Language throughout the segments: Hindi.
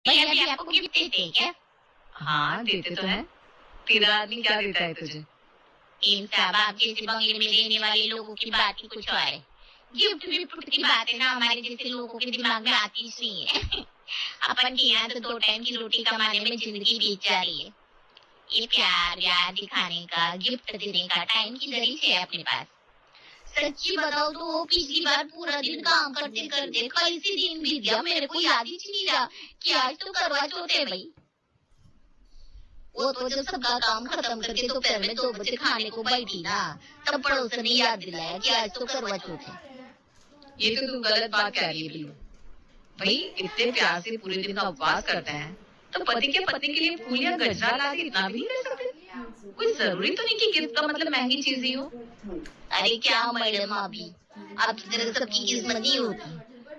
भैया भी आपको गिफ्ट देते हैं क्या? हाँ, देते तो हैं। तेरा आदमी क्या देता है तुझे? इन साहब आप जैसे बंगले में रहने वाले लोगों की बात ही कुछ और है। गिफ्ट विफ्ट की बात है ना हमारे जैसे लोगों के दिमाग में आती ही नहीं है। अपन के यहाँ तो 2 टाइम की रोटी कमाने में जिंदगी बीत जा रही है। ये प्यार व्यार दिखाने का, गिफ्ट देने का टाइम किधर ही है अपने पास। सच्ची बताओ तो वो पिछली बार पूरा दिन काम करते करते कैसे दिन बीत गया मेरे को याद ही नहीं रहा कि आज तो करवा चौथ है भाई। वो तो जब सबका काम खत्म करके दोपहर में 2 बजे खाने को बैठी ना, तब पड़ोसन ने याद दिलाया कि आज तो करवा चौथ है। ये तो तू गलत बात कह रही है बिल्लू। भाई इतने प्यार से पूरे दिन का उपवास करते हैं तो पति के पत्नी के लिए फूल या गजरा ला के इतना भी नहीं कर सकते? कोई जरूरी तो नहीं कि गिफ्ट का मतलब महंगी चीज ही हो। अरे क्या मैडम अभी आपकी तरह सबकी किस्मत नहीं होती।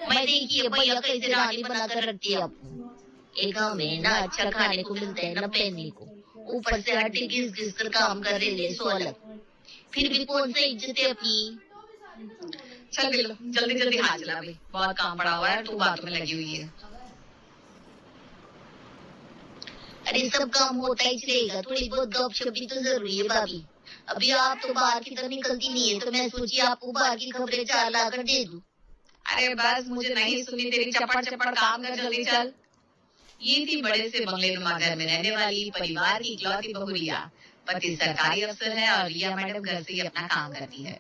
मैं देखिए भैया कैसे रानी बनाकर रखती है आपको। एक गाँव में ना अच्छा खाने को मिलता है ना पहनने को, ऊपर से हटे घिस घिस कर काम कर रहे हैं सो अलग। फिर भी कौन सा इज्जत है अपनी। चल बिल्लू जल्दी जल्दी हाथ चला भाई, बहुत काम पड़ा हुआ है, तू बातों में लगी हुई है। अरे सब काम होता ही रहेगा, थोड़ी बहुत गपशप भी तो जरूरी है भाभी। अभी आप तो बाहर की तरफ निकलती नहीं है तो मैं सोची आपको बाहर की खबरें 4 लाकर दे दूं। अरे बस मुझे नहीं सुननी तेरी चपड़ चपड़, काम कर जल्दी चल। ये थी बड़े से बंगलेनुमा घर में रहने वाली परिवार की इकलौती बहू रिया। पति सरकारी अफसर है और रिया मैडम घर से ही अपना काम करती है।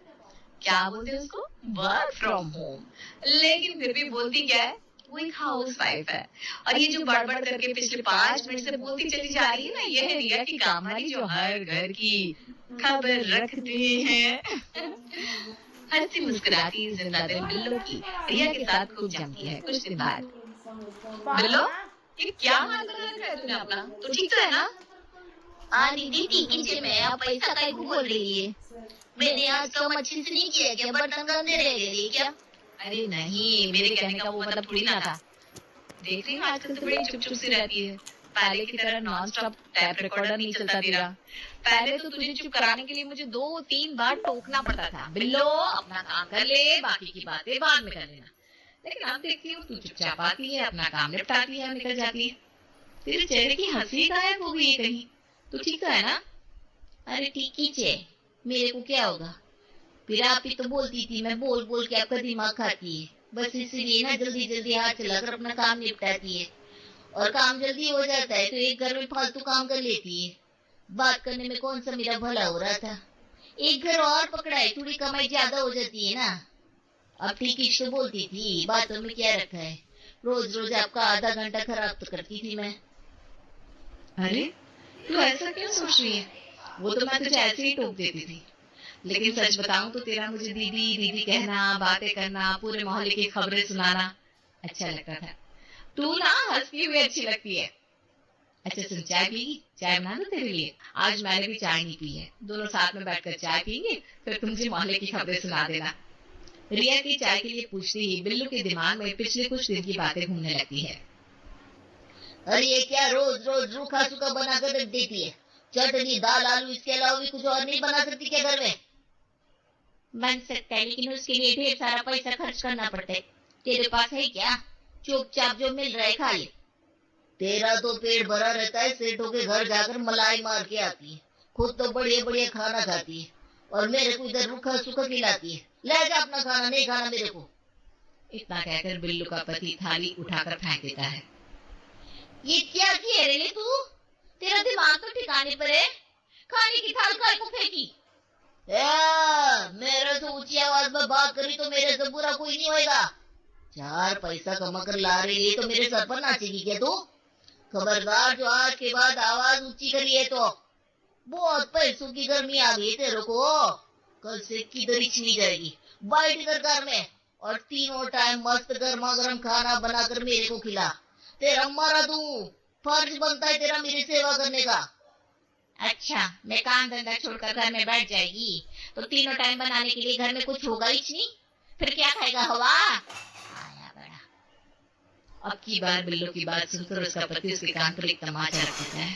क्या बोलते हैं उसको? Work from home. लेकिन फिर भी बोलती क्या है? वो एक हाउस वाइफ है। और ये जो बड़बड़ करके पिछले 5 मिनट से बोलती चली जा रही है ना, ये है रिया की काम वाली जो हर घर की खबर रखती है। हंसी मुस्कुराती जिंदा दिल बिल्लो की रिया के साथ खूब जमती है। कुछ दिन बाद बिल्लो, ये क्या हाल बना रखा है तूने अपना? तो ठीक तो है ना? हाँ दीदी ठीक ही मैं आप पैसा काय को बोल रही है। मैंने आज काम अच्छे से नहीं किया क्या? बर्तन गंदे रह गए क्या? अरे नहीं, मेरे कहने का वो मतलब थोड़ी ना था। देख रही हूँ आजकल तो बड़ी चुप चुप सी रहती है। पहले की तरह नॉन स्टॉप टैप रिकॉर्डर नहीं चलता तेरा। पहले तो तुझे चुप कराने के लिए मुझे 2-3 बार टोकना पड़ता था, बिल्लो अपना काम कर ले, बाकी की बातें बाद में कर लेना। लेकिन अब देखती हूँ तू चुपचाप आती है, अपना काम निपटाती है, निकल जाती है। तेरे चेहरे की हंसी गायब हो गई है कहीं। तू ठीक तो है ना? अरे ठीक ही छे, मेरे को क्या होगा। फिर आप ही तो बोलती थी मैं बोल बोल के आपका दिमाग खाती है, बस इसीलिए ना जल्दी जल्दी हाथ चलाकर अपना काम निपटाती है। और काम जल्दी हो जाता है तो एक घर में फालतू काम कर लेती है। बात करने में कौन सा मेरा भला हो रहा था। एक घर और पकड़ा है, थोड़ी कमाई ज्यादा हो जाती है ना। अब ठीक ही तो बोलती थी, बातों में क्या रखा है। रोज रोज आपका आधा घंटा खराब तो करती थी मैं। अरे तू ऐसा क्यों सोच रही है? वो तो मैं तुझे ऐसे ही टोक देती थी। लेकिन सच बताऊं तो तेरा मुझे दीदी दीदी कहना, बातें करना, पूरे मोहल्ले की खबरें सुनाना अच्छा लगता था। तू ना हंसती हुई अच्छी लगती है। अच्छा सुन, चाय पीगी? चाय बना दो तेरे लिए। आज मैंने भी चाय नहीं पी है, दोनों साथ में बैठकर चाय पीएंगे, फिर तुम मुझे मोहल्ले की खबरें सुना देना। रिया की चाय के लिए पूछते ही बिल्लू के दिमाग में पिछले कुछ दिन की बातें घूमने लगती है। अरे ये क्या रोज रोज रूखा सूखा बना कर रख देती है। चटनी दाल आलू इसके अलावा भी कुछ और नहीं बना सकती क्या घर में? बन सकता है लेकिन उसके लिए ढेर सारा पैसा खर्च करना पड़ता है। तेरे पास है क्या? चुपचाप जो मिल रहा है खा ले। तेरा तो पेट भरा रहता है, सेठों के घर जाकर मलाई मार के आती है, खुद तो बढ़िया बढ़िया खाना खाती है और मेरे को इधर रूखा सूखा खिलाती है। ले जा अपना खाना, नहीं खाना मेरे को। इतना कहकर बिल्लू का पति थाली उठाकर फेंक देता है। ये क्या किया रे तू? तेरा दिमाग तो ठिकाने पर है। खाने की थाल काय को फेंकी? मेरे से ऊंची आवाज में बात करी तो मेरे से बुरा कोई नहीं होएगा। 4 पैसा कमा कर ला रही है तो मेरे सर पर नाचेगी क्या तू? खबरदार जो आज के बाद आवाज ऊंची करी है तो बहुत पैसों की गर्मी आ गई तेरे को। कल से किधर ही जाएगी, बैठ इधर घर में और तीनों टाइम मस्त गर्मा गर्म खाना बनाकर मेरे को खिला। तेरा मारा दूं, फर्ज बनता है तेरा मेरी सेवा करने का। अच्छा मैं काम धंधा छोड़कर घर में बैठ जाएगी तो तीनों टाइम बनाने के लिए घर में कुछ होगा ही नहीं, फिर क्या खाएगा? हवा आया बड़ा। अब की बार बिल्लू की बात सुनकर उसका पति उसके कान पर एक तमाचा रख देता है।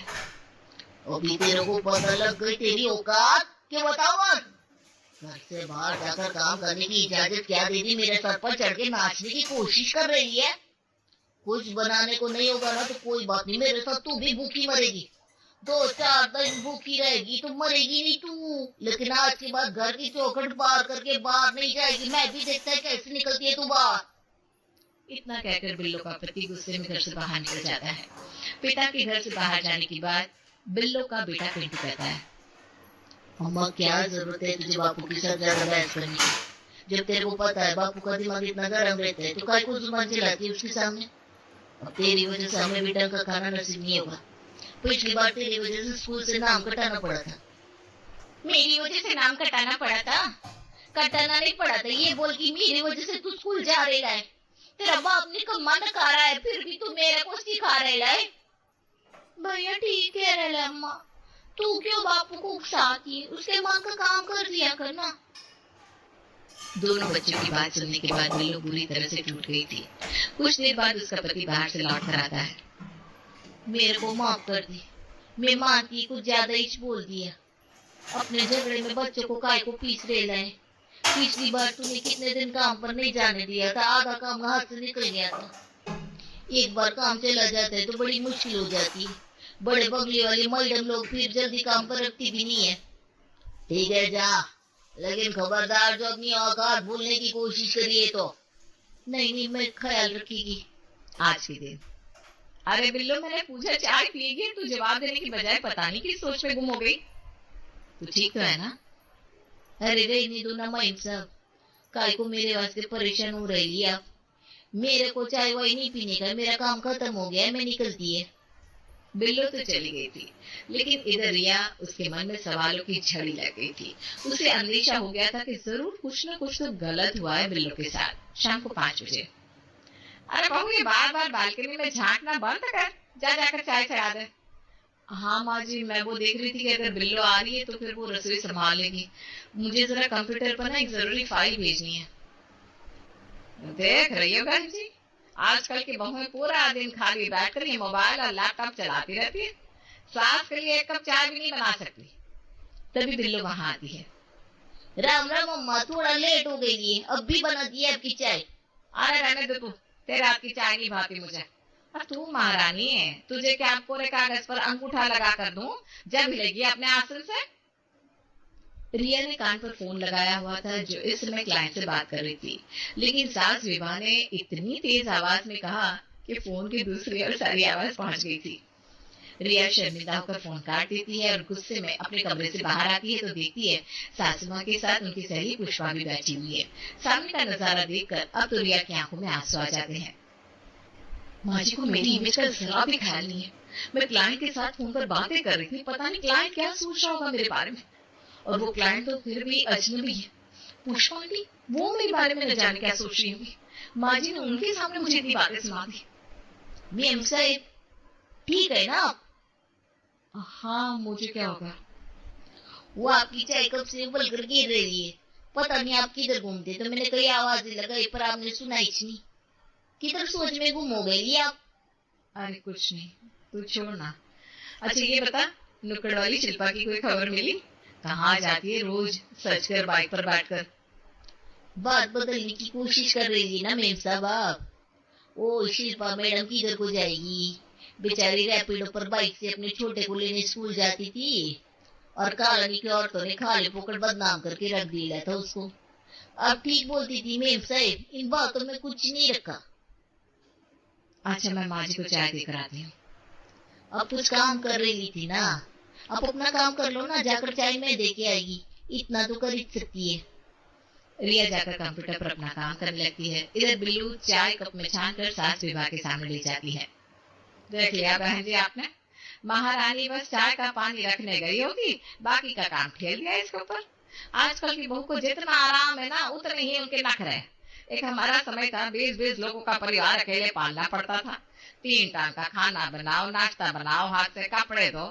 अभी तेरे को पता लग गई तेरी औकात? क्या बताओ मत। घर से बाहर जाकर काम करने की इजाजत क्या दीदी मेरे सर पर चढ़ के नाचने की कोशिश कर रही है? कुछ बनाने को नहीं होगा ना तो कोई बात नहीं, मेरे साथ तू भी भूखी मरेगी। 2-4 दिन भूखी रहेगी तो मरेगी नहीं तू, लेकिन आज के बाद घर की चौखट पार करके बाहर नहीं जाएगी। मैं भी देखता है कैसे निकलती है तू बाहर। इतना कहकर बिल्लो का पति गुस्से में घर से बाहर निकल जाता है। पिता के घर से बाहर जाने के बाद बिल्लो का बेटा पिंटू कहता है, अम्मा क्या जरूरत है तुझे बापू के साथ ज्यादा बहस करने की? जब तेरे को पता है बापू का दिमाग इतना गर्म रहता है तो काय को जुबान चलाती है उसके सामने? अब तेरी वजह से हमें भी ढंग का खाना नसीब नहीं होगा। पिछली बार तेरी वजह से स्कूल से नाम कटाना पड़ा था। मेरी वजह से नाम कटाना पड़ा था? कटाना नहीं पड़ा था, ये बोल कि मेरी वजह से तू स्कूल जा रहा है। तेरा बाप ने कम्मा खा रहा है फिर भी तू मेरे को सिखा रहा है। भैया ठीक कह रहे अम्मा, तू क्यों बापू को उकसाती है? उसके मन का काम कर दिया करना। दोनों बच्चों की बात सुनने के बाद बिल्लो बुरी तरह से टूट गई थी। कुछ देर बाद उसका पति बाहर से लौट कर आता है। मेरे को माफ कर दी, मैं मानती कुछ ज्यादा ही बोल दिया। अपने झगड़े में बच्चों को काय को पीस रहे लाए। पिछली बार तूने कितने दिन काम पर नहीं जाने दिया था, आधा काम हाथ से निकल गया था। एक बार काम चला जाता है तो बड़ी मुश्किल हो जाती है। बड़े बगली वाले मैडम लोग फिर जल्दी काम पर रखती भी नहीं है। ठीक है जा, लेकिन खबरदार जो अपनी औकात भूलने की कोशिश करिए तो। नहीं मैं ख्याल रखेगी। आज के दिन अरे बिल्लो, मैंने पूछा चाय पिएगी, तू जवाब देने की बजाय पता नहीं किस सोच में गुम हो गई। तू ठीक तो है ना? अरे रहने दो ना माइन साहब, काय को मेरे वास्ते परेशान हो रही है आप? मेरे को चाय वाई नहीं पीने का, मेरा काम खत्म हो गया है, मैं निकलती है। बिल्लो तो चली गई थी, लेकिन इधर रिया, उसके मन में सवालों की झड़ी लग गई थी। उसे अंदेशा हो गया था कि जरूर कुछ न कुछ तो गलत हुआ है बिल्लो के साथ। शाम को 5 बजे, अरे बहू ये बार बार बालकनी में झांकना बंद कर, जा जाकर चाय चढ़ा दे। हाँ माँ जी, मैं वो देख रही थी कि अगर बिल्लो आ रही है तो फिर वो रसोई संभाल लेगी। मुझे जरा कंप्यूटर पर ना एक जरूरी फाइल भेजनी है। देख रही हो बहन जी, आजकल की बहुएं पूरा दिन खाली बैठकर ये मोबाइल और लैपटॉप चलाती रहती है, सास के लिए एक कप चाय भी नहीं बना सकती। तभी बिल्लो वहां आती है। राम राम अम्मा, थोड़ा लेट हो गई है, अब भी बना दी है आपकी चाय। अरे रहने दे तू, तेरे हाथ की चाय नहीं भाती मुझे। तू महारानी है, तुझे क्या पूरे कागज पर अंगूठा लगा कर दूं जब हिलेगी अपने आसन से? रिया ने कान पर फोन लगाया हुआ था जो इस समय क्लाइंट से बात कर रही थी, लेकिन सास विभा ने इतनी तेज आवाज में कहा कि फोन की दूसरी ओर सारी आवाज पहुंच गई थी। रिया शर्मिंदा होकर फोन काट देती है और गुस्से में अपने कमरे से बाहर आती है तो देखती है सासू माँ के साथ उनकी सहेली पुष्पा भी बैठी हुई है। सामने का नजारा देखकर अब तो रिया की आंखों में आंसू आ जाते हैं। माँ जी को मेरी इमेज का जरा भी ख्याल नहीं है। मैं क्लाइंट के साथ फोन पर बातें कर रही थी, पता नहीं क्लाइंट क्या सोच रहा होगा मेरे बारे में, और वो क्लाइंट तो फिर भी अजनबी है। पुष्पा आंटी वो मेरे बारे में न जाने क्या सोच रही होगी। माँ जी ने उनके सामने मुझे इतनी बातें सुना दी। मेम साहब ठीक है ना आप? हाँ मुझे क्या होगा? वो आपकी चाय कब से उबल कर गिर रही है, पता नहीं आप किधर घूमते, तो मैंने कई आवाजें लगाई पर आपने सुना ही नहीं। किधर सोच में गुम हो गई आप? अरे कुछ नहीं, तू छोड़ ना। अच्छा ये बता, नुक्कड़ वाली शिल्पा की कोई खबर मिली? कहाँ जाती है रोज सच कर बाइक पर बैठकर? बात बदलने की कोशिश कर रही है ना मेम साहब आप। ओ शिल्पा मैडम किधर को जाएगी, बेचारी रैपिडो पर बाइक से अपने छोटे को लेने स्कूल जाती थी और कॉलोनी की औरतों ने खाली पोकट बदनाम करके रख दिया था उसको। अब ठीक बोलती थी मेम साहब, इन बातों में कुछ नहीं रखा। अच्छा मैं माँ जी को चाय देकर आती हूँ। अब कुछ काम कर रही थी ना, अब अपना काम कर लो ना, जाकर चाय में दे के आएगी, इतना तो कर ही सकती है। रिया जाकर कंप्यूटर पर अपना काम करने लगती है। इधर बिल्लू चाय कप में छानकर सास विभा के सामने ले जाती है। देख लिया बहन जी आपने, महारानी बस चाय का पानी रखने गई होगी, बाकी का काम ठेल दिया इसके ऊपर। आजकल की बहू को जितना आराम है ना उतने ही उनके नखरे। एक हमारा समय था 20-20 लोगों का परिवार अकेले पालना पड़ता था। 3 टाइम का खाना बनाओ, नाश्ता बनाओ, हाथ से कपड़े धो।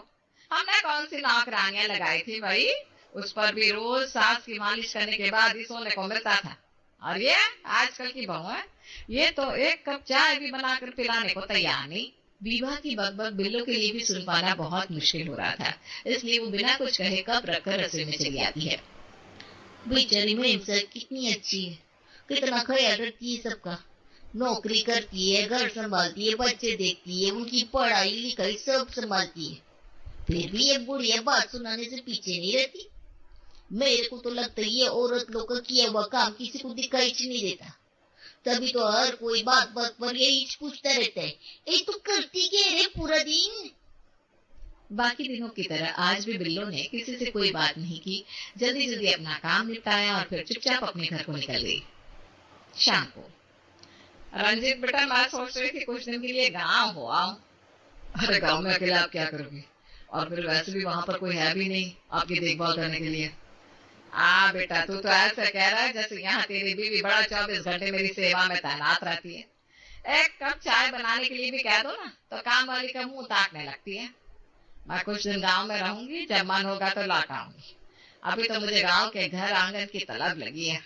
हमने कौन सी नौकरानियां लगाई थी भाई, उस पर भी रोज सास की मालिश करने के बाद ही सोने को मिलता था। और ये आजकल की बहू है, ये तो एक कप चाय भी बनाकर पिलाने को तैयार नहीं। विवाह की बकबक बिल्लो के लिए भी सुन पाना बहुत मुश्किल हो रहा था, इसलिए वो बिना कुछ कहे कप रखकर रसोई में चली आती है। बेचारी मेम साहब कितनी अच्छी है, कितना ख्याल रखती है सबका। नौकरी करती है, घर संभालती है, बच्चे देखती है, उनकी पढ़ाई लिखाई सब संभालती है, फिर भी ये बुढ़िया बात सुनाने से पीछे नहीं रहती। मेरे को तो लगता है ये औरत लोग का किया हुआ काम किसी को दिखाई नहीं देता, तभी तो हर कोई बात बात पर यही पूछता रहता है, ए तू करती क्या रे पूरा दिन। बाकी दिनों की तरह आज भी बिल्लो ने किसी से कोई बात नहीं की, जल्दी जल्दी अपना काम निपटाया और फिर चुपचाप अपने घर को निकल गई। शाम को रंजीत बेटा, मैं सोच रही थी कुछ दिन के लिए गांव हो आओ। अरे गांव में अकेले आप क्या करोगे, और फिर वैसे भी वहां पर कोई है भी नहीं आपकी देखभाल करने के लिए। बेटा तू तो ऐसा कह रहा है जैसे यहाँ तेरी बीवी बड़ा 24 घंटे मेरी सेवा में तैनात रहती है। एक कप चाय बनाने के लिए भी कह दो ना तो काम वाली का मुंह ताकने लगती है। मैं कुछ दिन गांव में रहूंगी, जब मन होगा तो लौट आऊंगी। अभी तो मुझे गांव के घर आंगन की तलब लगी है।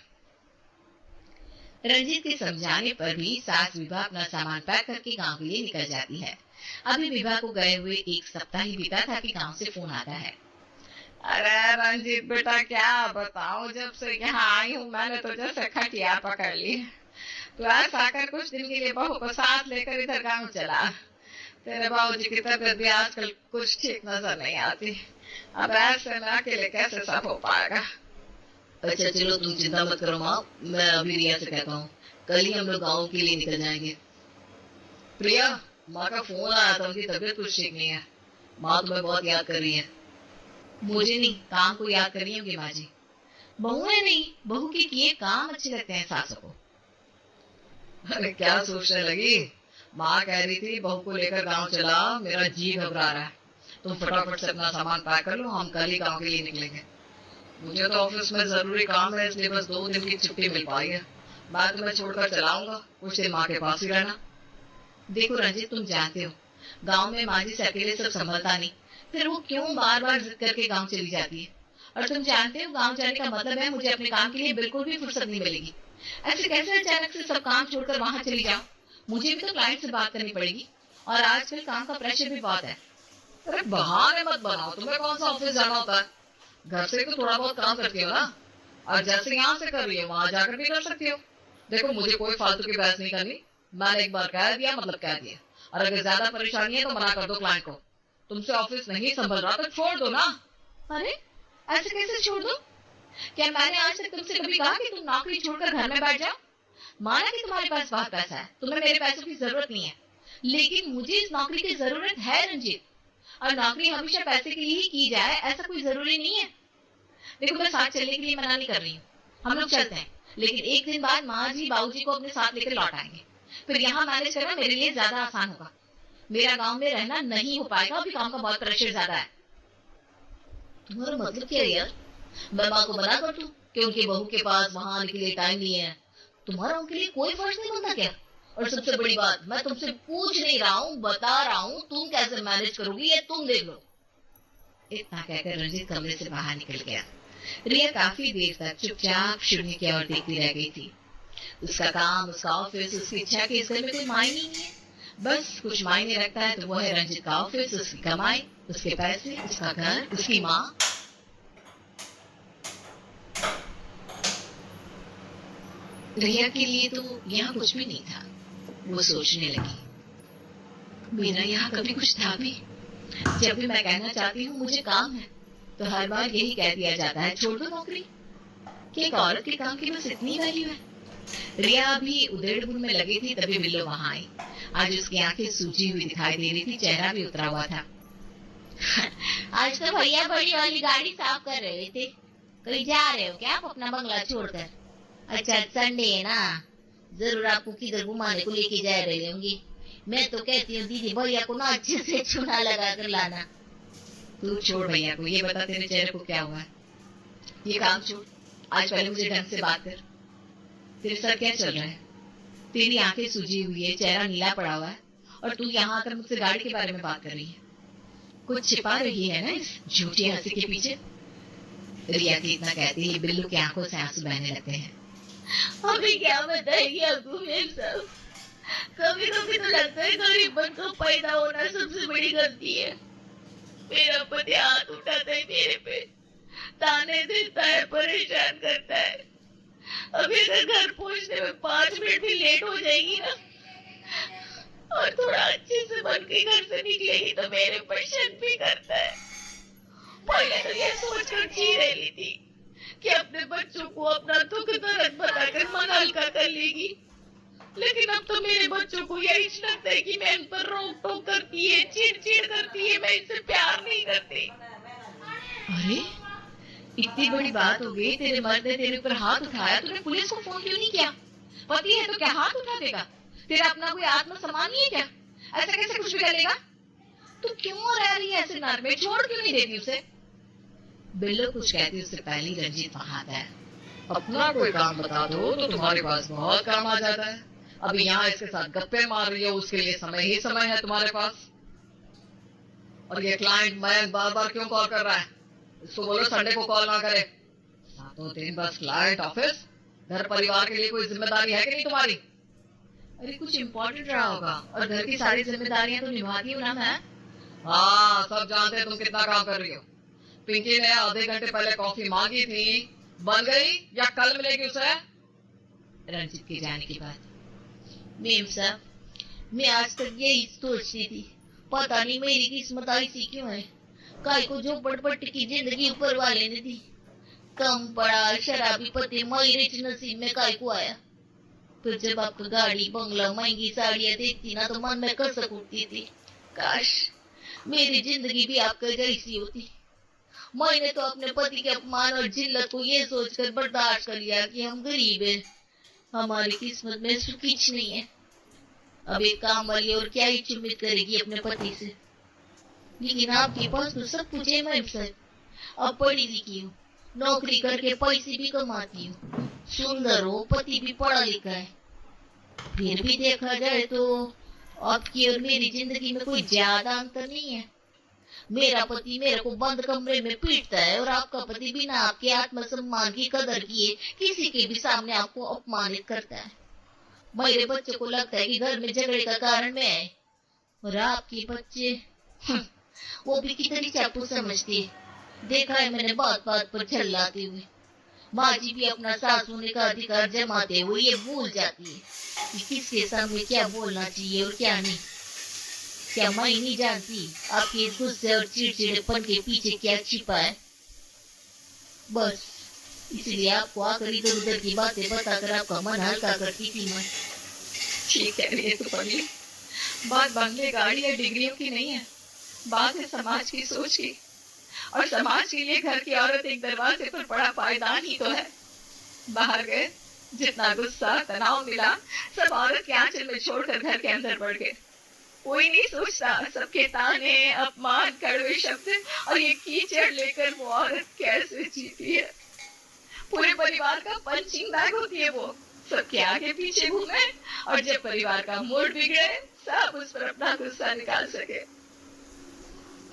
रंजीत के समझाने पर भी सास विभा अपना सामान पैक करके गांव के लिए निकल जाती है। अभी विभा को गए हुए 1 सप्ताह ही बीता था कि गांव से फोन आता है। अरे रंजीत बेटा, क्या बताऊं, जब से यहाँ आई हूँ मैंने तो जैसे खटिया पकड़ ली। तो आज आकर कुछ दिन के लिए बहू को साथ लेकर इधर गांव चला। तेरे बाबूजी की तबीयत भी आजकल कुछ ठीक नजर नहीं आती। अब ऐसे में अकेले कैसे सब हो पाएगा। अच्छा चलो तुम चिंता मत करो माँ, मैं अभी रिया से कहता हूँ, कल ही हम लोग गाँव के लिए निकल जाएंगे। प्रिया, माँ का फोन आया था, उनकी तबीयत कुछ ठीक नहीं है। माँ तुम्हें बहुत याद कर रही है। मुझे नहीं, काम को याद कर रही होंगी माँ जी। बहुएं नहीं, बहू के किए काम अच्छे लगते हैं सासों को। अरे क्या सोचने लगी, माँ कह रही थी बहू को लेकर गांव चला, मेरा जी घबरा रहा है। तुम फटाफट से अपना सामान पैक कर लो, हम कल ही गांव के लिए निकलेंगे। मुझे तो ऑफिस में जरूरी काम है, इसलिए बस 2 दिन की छुट्टी मिल पाई है। मैं तुम्हें छोड़कर चलाऊंगा, कुछ दिन माँ के पास ही रहना। देखो रंजीत, तुम जानते हो गांव में माँ जी से अकेले सब संभलता नहीं, फिर वो क्यों बार बार जिद करके गांव चली जाती है। और तुम जानते हो गांव जाने का मतलब है मुझे अपने काम के लिए बिल्कुल भी फुर्सत नहीं मिलेगी। ऐसे कैसे अचानक से सब काम छोड़कर वहां चली जाओ, मुझे भी तो क्लाइंट से बात करनी पड़ेगी और आजकल काम का प्रेशर भी बहुत है। अरे बहाने मत बनाओ, तुम्हें कौन सा ऑफिस जाना होता है, घर से तो थोड़ा बहुत काम करती हो ना, और जैसे यहाँ से कर रही हो वहां जाकर भी कर सकती हो। देखो मुझे कोई फालतू की बहस नहीं करनी, मैंने एक बार कह दिया मतलब कह दिया, और अगर ज्यादा परेशानी है तो मना कर दो क्लाइंट को। तुमसे ऑफिस नहीं संभल रहा तो छोड़ दो ना। अरे ऐसे कैसे छोड़ दो, क्या मैंने आज तक तुमसे कभी कहा कि तुम नौकरी छोड़कर घर में बैठ जाओ। माना कि तुम्हारे पास बहुत पैसा है, तुम्हें मेरे पैसों की जरूरत नहीं है, लेकिन मुझे इस नौकरी की जरूरत है रंजीत, और नौकरी हमेशा पैसे के लिए ही की जाए ऐसा कोई जरूरी नहीं है। देखो मैं साथ चलने के लिए मना नहीं कर रही हूँ, हम लोग चलते हैं, लेकिन एक दिन बाद माँ जी बाबूजी को अपने साथ लेकर लौट आएंगे, फिर यहाँ मैनेज करना मेरे लिए ज्यादा आसान होगा। मेरा गांव में रहना नहीं हो पाएगा, अभी काम का बहुत प्रेशर ज्यादा है। तुम्हारा मतलब क्या है यार, मैं माँ को मना कर दूं कि उनकी बहू के पास वहां आने के लिए टाइम नहीं है, तुम्हारा उनके लिए कोई फर्ज नहीं बनता क्या। और सबसे बड़ी बात, मैं तुमसे पूछ नहीं रहा हूँ, बता रहा हूँ, तुम कैसे मैनेज करोगी ये तुम देख लो। इतना कहकर रंजीत कमरे से बाहर निकल गया। रिया काफी देर तक चुपचाप शून्य की ओर देखती रह गई थी। उसका काम, उसका ऑफिस, उसकी इच्छा के इस घर में कोई मायने नहीं है। बस कुछ मायने रखता है तो वो है रंजीत का ऑफिस, उसकी कमाई, उसके पैसे, उसका घर, उसकी माँ। रिया के लिए तो यहाँ कुछ भी नहीं था। वो सोचने लगी, मेरा यहाँ कभी कुछ था भी। जब भी मैं कहना चाहती हूँ मुझे काम है, तो हर बार यही कह दिया जाता है छोड़ दो नौकरी। कि एक औरत के काम की बस इतनी वैल्यू है। रिया अभी उधेड़-बुन में लगी थी तभी बिल्लो वहां आई। आज उसकी आंखें सूजी हुई दिखाई दे रही थी, चेहरा भी उतरा हुआ था। आज तो भैया बड़ी वाली गाड़ी साफ कर रहे थे, कहीं जा रहे हो क्या आप अपना बंगला छोड़कर। अच्छा संडे है ना, जरूर आपको किधर घुमाने को लेके जा रहे होंगे। मैं तो कहती हूँ दीदी भैया को ना अच्छे से चूना लगा कर लाना। तू छोड़ भैया को, ये बता तेरे चेहरे को क्या हुआ है। ये काम छोड़, आज पहले मुझे ढंग से बात कर। तेरे साथ क्या चल रहा है, तेरी आंखें सूजी हुई है, चेहरा नीला पड़ा हुआ है, और तू यहाँ आकर मुझसे गाड़ी के बारे में बात कर रही है। कुछ छिपा रही है ना इस झूठी हंसी के पीछे। रिया के इतना कहते ही बिल्लू की आंखों से आंसू बहने लगते हैं। अभी क्या बताएगी आपको मेरे सब, कभी कभी तो लगता है गरीबन को पैदा होना सबसे बड़ी गलती है। मेरा पति हाथ उठाता है मेरे पे, ताने देता है, परेशान करता है, अभी अगर घर पहुंचने में 5 मिनट भी लेट हो जाएगी ना और थोड़ा अच्छे से बन के घर से निकलेगी तो मेरे पर शक भी करता है। पहले तो ये सोचकर जी रही थी कि अपने बच्चों को अपना दुख दर्द बताकर मन हल्का कर लेगी, लेकिन अब तो मेरे बच्चों को यही लगता है कि मैं इन पर रोक टोक करती है, चिड़चिड़ करती है, मैं इनसे प्यार नहीं करती। अरे इतनी बड़ी बात हो गई, तेरे मर्द ने तेरे ऊपर हाथ उठाया, तूने पुलिस को फोन क्यों नहीं किया? पति है तो क्या हाथ उठा देगा? तेरा अपना कोई आत्मसम्मान नहीं है क्या? ऐसा कैसे कुछ भी कर लेगा? तू क्यों रह रही है ऐसे नर में? छोड़ क्यों नहीं देती उसे? बिल्लो कुछ कहती उससे पहले रंजीत वहां आता है। अपना कोई काम बता दो तो तुम्हारे पास बहुत काम आ जाता है। अभी यहाँ इसके साथ गप्पे मार रही हो, उसके लिए समय ही समय है तुम्हारे पास। और ये क्लाइंट मयंक बार बार क्यों कॉल कर रहा है? इसको बोलो संडे को कॉल ना करे। सातों दिन बस क्लाइंट, ऑफिस, घर परिवार के लिए कोई जिम्मेदारी है कि नहीं तुम्हारी? अरे कुछ इम्पोर्टेंट रहा होगा और घर की सारी जिम्मेदारियां तो निभाती हूँ ना मैं। हाँ, सब जानते हैं तुम कितना काम कर रही हो। पिंकी ने आधे घंटे पहले कॉफी मांगी थी, बन गई या कल मिलेगी उसे? रंजीत के जाने के बाद मेम साहब, मैं आज तक यही सोचती थी, पता नहीं मेरी किस्मत ऐसी क्यों है। काय को जो पटपट की जिंदगी ऊपर वाले ने दी, कम पड़ा शराबी पति मेरे नसीब में काय को आया। फिर जब आपका गाड़ी बंगला महंगी साड़ियां देखती ना तो मन में कसक उठती थी, काश मेरी जिंदगी भी आपका जैसी होती। मैंने तो अपने पति के अपमान और जिल्लत को ये सोचकर बर्दाश्त कर लिया कि हम गरीब हैं, हमारी किस्मत में सुख कुछ नहीं है। अब एक काम वाली और क्या ही उम्मीद करेगी अपने पति से। लेकिन आपके पास तो सब कुछ है मैम साहब। अब पढ़ी लिखी हूँ, नौकरी करके पैसे भी कमाती हूँ, सुंदर हो, पति भी पढ़ा लिखा है। फिर भी देखा जाए तो आपकी और मेरी जिंदगी में कोई ज्यादा अंतर नहीं है। मेरा पति मेरे को बंद कमरे में पीटता है और आपका पति बिना आपके आत्मसम्मान की कदर किए किसी के भी सामने आपको अपमानित करता है। मेरे बच्चों को लगता है कि घर में झगड़े का कारण मैं है, और आपके बच्चे वो भी कितनी चापू समझती है। देखा है मैंने बात बात पर चिल्लाते हुए। माँ जी भी अपना सास होने का अधिकार जमाते हुए ये भूल जाती है कि किसके सामने क्या बोलना चाहिए और क्या नहीं। क्या मैं नहीं जानती आपके गुस्से और चिड़चिड़ेपन के पीछे क्या छिपा है? बस इसलिए आपको आकर इधर उधर की बातें बताकर आपका मन हल्का करती थी मैं। ठीक है, ये तो पगली, बात बंगले गाड़ी या डिग्रियों की नहीं है, बात है समाज की सोच की। और समाज के लिए घर की औरत एक दरवाजे पर बड़ा पायदान ही तो है। बाहर गए, जितना गुस्सा तनाव मिला सब औरत के आंचल में छोड़कर घर के अंदर बढ़ गए। कोई नहीं सोचता सबके ताने, अपमान, कड़वे शब्द और ये कीचड़ लेकर वो औरत कैसे जीती है। पूरे परिवार का पंचिंग बैग होती है वो, सबके आगे पीछे घूमे और जब परिवार का मूड बिगड़े सब उस पर अपना गुस्सा निकाल सके।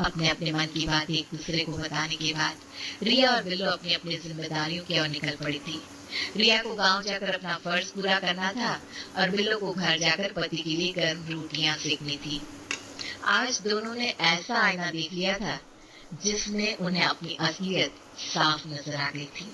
अपने अपने मन की बात एक दूसरे को बताने के बाद रिया और बिल्लो अपनी अपनी जिम्मेदारियों की ओर निकल पड़ी थी। रिया को गांव जाकर अपना फर्ज पूरा करना था और बिल्लो को घर जाकर पति के लिए गर्म रोटियां सेकनी थी। आज दोनों ने ऐसा आईना देख लिया था जिसमें उन्हें अपनी असलियत साफ नजर आ गई थी।